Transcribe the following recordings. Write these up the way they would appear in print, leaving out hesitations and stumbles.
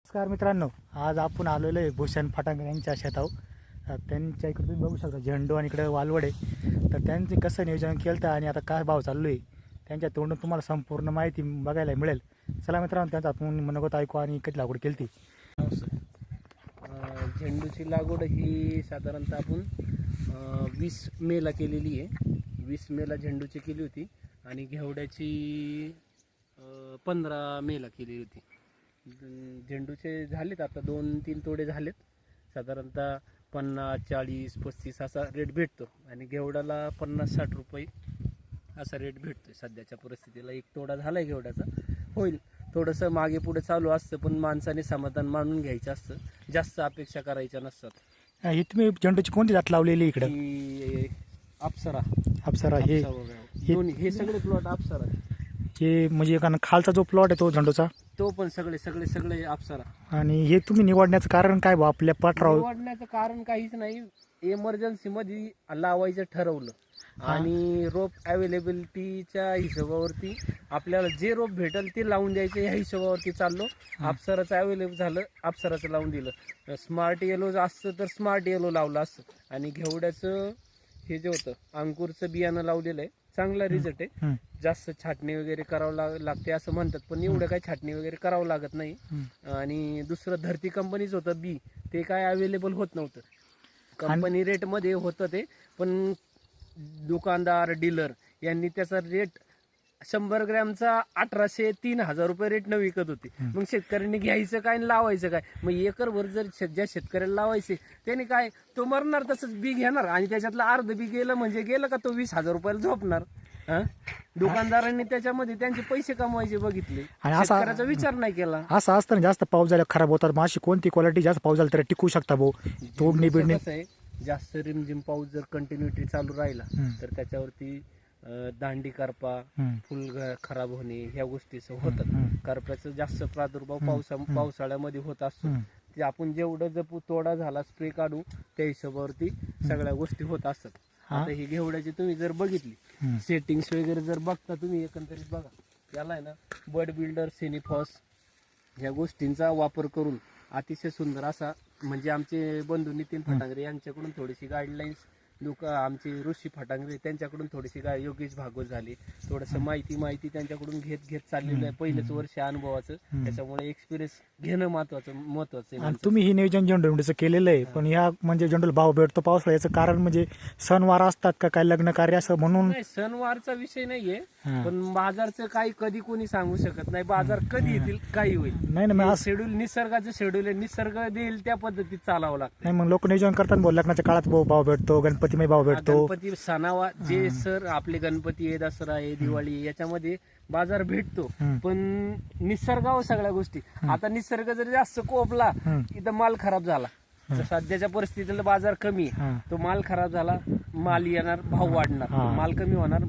नमस्कार मित्रांनो, आज आपण आलेलो आहे भूषण फटांगरे यांच्या शेतावर. त्यांच्या इकडे तुम्ही बघू शकता झेंडू आणि इकडे वालवड आहे. तर त्यांचे कसं नियोजन केलं आणि आता काय भाव चाललो आहे त्यांच्या तोंडून तुम्हाला संपूर्ण माहिती बघायला मिळेल. चला मित्रांनो, त्यांचा आपण मनोगत ऐकू आणि कधी लागवड केली ती. झेंडूची लागवड ही साधारणतः आपण 20 मेला केलेली आहे. 20 मेला झेंडूची केली होती आणि घेवड्याची 15 मेला केली होती. झेंडूचे झालेत आता 2-3 तोडे झालेत. साधारणतः 50, 40, 35 असा रेट भेटतो आणि घेवडाला 50-60 रुपये असा रेट भेटतोय सध्याच्या परिस्थितीला. एक तोडा झालाय घेवड्याचा, होईल थोडंसं मागे पुढे चालू असतं, पण माणसाने समाधान मानून घ्यायचं असतं, जास्त अपेक्षा करायच्या नसतात. ही तुम्ही झेंडूची कोणती जात लावलेली इकडं? अप्सरा. अप्सरा हे दोन्ही हे सगळे प्लॉट अप्सरा. हे म्हणजे एका खालचा जो प्लॉट आहे तो झेंडूचा, तो पण सगळे अप्सरा. आणि हे तुम्ही निवडण्याचं कारण काय बा? आपल्या पाठराव निवडण्याचं कारण काहीच नाही, इमर्जन्सी मध्ये लावायचं ठरवलं आणि रोप अवेलेबिलिटीच्या हिशोबावरती आपल्याला जे रोप भेटल ते लावून द्यायचं ह्या हिशोबावरती चाललो. अप्सराचं अवेलेबल झालं, अप्सराचं लावून दिलं. स्मार्ट येलो असतं तर स्मार्ट येलो लावलं असतं. आणि घेवड्याचं हे जे होतं अंकुरचं बियाणं लावलेलं आहे, चांगला रिझल्ट आहे. जास्त छाटणी वगैरे करावं लागते असं म्हणतात, पण एवढं काही छाटणी वगैरे करावं लागत नाही. आणि दुसरं धरती कंपनीच होतं बी, ते काय अवेलेबल होत नव्हतं. कंपनी रेटमध्ये होतं ते, पण दुकानदार डीलर यांनी त्याचा रेट 100 ग्रॅमचा 1800-3000 रुपये रेटनं विकत होते. मग शेतकऱ्यांनी घ्यायचं काय आणि लावायचं काय? मग एकरभर जर ज्या शेतकऱ्याला लावायचे त्याने काय, तो मरणार तसंच बी घेणार आणि त्याच्यातलं अर्ध बी गेलं म्हणजे गेलं का, तो 20,000 रुपयाला झोपणार. दुकानदारांनी त्याच्यामध्ये त्यांचे पैसे कमवायचे बघितले, शेतकऱ्याचा विचार नाही केला. असं असतं ना, जास्त पाऊस झाला खराब होतात. मग अशी कोणती क्वालिटी जास्त पाऊस झाला तर टिकू शकता भाऊ? तोडणी बिडणी कसं आहे, जास्त रिमझिम पाऊस जर कंटिन्युटी चालू राहिला तर त्याच्यावरती दांडी करपा, फुल खराब होणे ह्या गोष्टी होतात. करप्याचा जास्त प्रादुर्भाव पावसाळ्यामध्ये होत असतो. ते आपण जेवढं जपू, तोडा झाला स्प्रे काढू, त्या हिशोबावरती सगळ्या गोष्टी होत असतात. आता ही घेवड्याची तुम्ही जर बघितली सेटिंग्स वगैरे जर बघता तुम्ही, एकंदरीत बघा, याला आहे ना बर्ड बिल्डर, सिनिफॉस ह्या गोष्टींचा वापर करून अतिशय सुंदर असा, म्हणजे आमचे बंधू नितीन फटांगरे यांच्याकडून थोडीशी गाईडलाईन्स, आमचे ऋषी फटांगरे त्यांच्याकडून थोडीशी योगेश भागवत झाली, थोडंसं माहिती त्यांच्याकडून घेत चाललेलं आहे. पहिलंच वर्ष अनुभवाचं, त्याच्यामुळे एक्सपिरियन्स घेणं महत्वाचं आहे. तुम्ही ही नियोजन झेंडूचं केलेलं आहे, पण या म्हणजे झेंडूला भाव भेटतो पावसाळा, याचं कारण म्हणजे सणवार असतात का काय, लग्न कार्य असं म्हणून? नाही, सणवारचा विषय नाहीये, पण बाजारचं काही कधी कोणी सांगू शकत नाही. बाजार कधी येतील काही होईल. नाही, शेड्यूल निसर्गाचं शेड्यूल आहे, निसर्ग देईल त्या पद्धतीत चालावं लागतं. नाही, मग लोक नियोजन करतात बोल, लग्नाच्या काळात भाव भेटतो, गणपतीमध्ये भाव भेटतो. गणपती सणावा जे सर आपले गणपती आहे, दसरा आहे, दिवाळी आहे, याच्यामध्ये बाजार भेटतो. पण निसर्गावर सगळ्या गोष्टी. आता निसर्ग जर जास्त कोपला इथं माल खराब झाला, सध्याच्या परिस्थितीला बाजार कमी आहे, तो माल खराब झाला, माल येणार, भाव वाढणार, माल कमी होणार,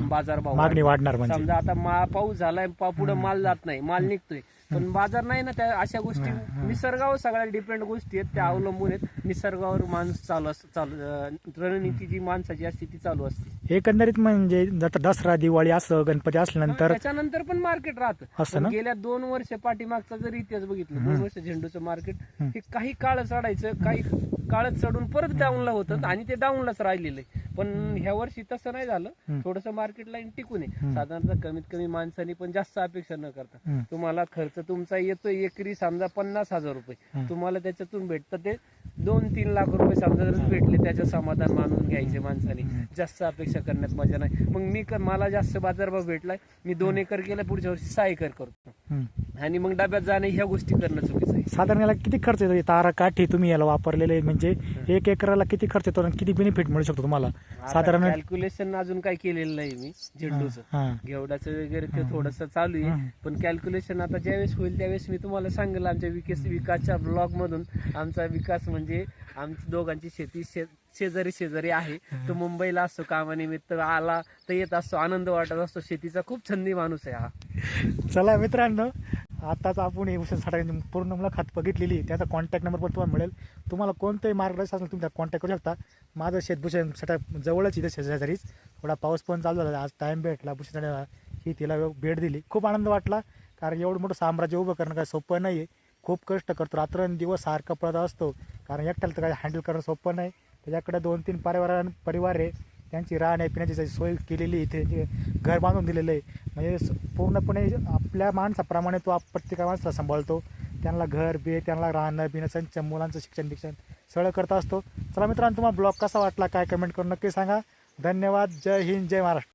बाजार भाव मागणी वाढणार. म्हणजे समजा आता पाऊस झालाय, पुढे माल जात नाही, माल निघतोय पण बाजार नाही ना. त्या अशा गोष्टी निसर्गावर सगळ्या डिपेंड गोष्टी आहेत, त्या अवलंबून आहेत. निसर्गावर माणूस रणनीती जी माणसाची असते ती चालू असते. एकंदरीत म्हणजे दसरा, दिवाळी असं, गणपती असल्यानंतर त्याच्यानंतर पण मार्केट राहतं. गेल्या 2 वर्ष पाठीमागचा जर इतिहास बघितला, 2 वर्ष झेंडूचं मार्केट हे काही काळ चढायचं, काही काळात चढून परत डाऊनला होतं आणि ते डाऊनलाच राहिलेलं आहे. पण ह्या वर्षी तसं नाही झालं, थोडंसं मार्केट लाईन टिकून आहे. साधारणतः कमीत कमी माणसांनी पण जास्त अपेक्षा न करता, तुम्हाला खर्च तुमचा येतोय एकरी समजा 50,000 रुपये, तुम्हाला त्याच्यातून भेटतं ते 2-3 लाख रुपये समजा जर भेटले, त्याचं समाधान मानून घ्यायचे माणसाने. जास्त अपेक्षा करण्यात मजा नाही. मग मला जास्त बाजारभाव भेटलाय, मी 2 एकर केला, पुढच्या वर्षी 6 एकर करतो आणि मग डब्यात जाणे ह्या गोष्टी करणं चुकीचं आहे. साधारण याला किती खर्च येतो? तारा काठी तुम्ही याला वापरलेले, म्हणजे 1 एकराला किती खर्च येतो आणि किती बेनिफिट मिळू शकतो तुम्हाला? साधारण कॅल्क्युलेशन अजून काय केलेलं नाही मी झेंडूचं, घेवडाचं वगैरे ते थोडंसं चालू आहे, पण कॅल्क्युलेशन आता ज्यावेळेस होईल त्यावेळेस मी तुम्हाला सांगेल. आमच्या विकासच्या ब्लॉग मधून आमचा विकास म्हणजे आमची दोघांची शेती शेजारी आहे. तो मुंबईला असतो, कामानिमित्त आला तर येत असतो, आनंद वाटत असतो. शेतीचा खूप छंदी माणूस आहे हा. चला मित्रांनो, आताच आपण हे भूषण साठे पूर्ण मुलाखत बघितलेली, त्याचा कॉन्टॅक्ट नंबर पण तुम्हाला मिळेल. तुम्हाला कोणतंही मार्गदर्शन असेल तुम्ही कॉन्टॅक्ट करू शकता. माझं शेत भूषण साठा जवळच इथं शेजारीच, थोडा पाऊस पण चालू झाला, आज टाइम भेटला, भूषण ही तिला भेट दिली, खूप आनंद वाटला. कारण एवढं मोठं साम्राज्य उभं करणं काय सोपं नाही आहे. खूप कष्ट करतो, रात्रंदिवस सारखा पळत असतो, कारण एकट्याला तर काही हँडल करणं सोपं नाही. त्याच्याकडे 2-3 परिवार आहे, त्यांची राहण्या पिण्याची सोय केलेली, इथे घर बांधून दिलेलं आहे. म्हणजे पूर्णपणे आपल्या माणसाप्रमाणे तो प्रत्येक माणसाला सांभाळतो, त्यांना घर बे, त्यांना राहणं बिणं, त्यांच्या मुलांचं शिक्षण सगळं करत असतो. चला मित्रांनो, तुम्हाला ब्लॉग कसा वाटला काय कमेंट करून नक्की सांगा. धन्यवाद. जय हिंद, जय महाराष्ट्र.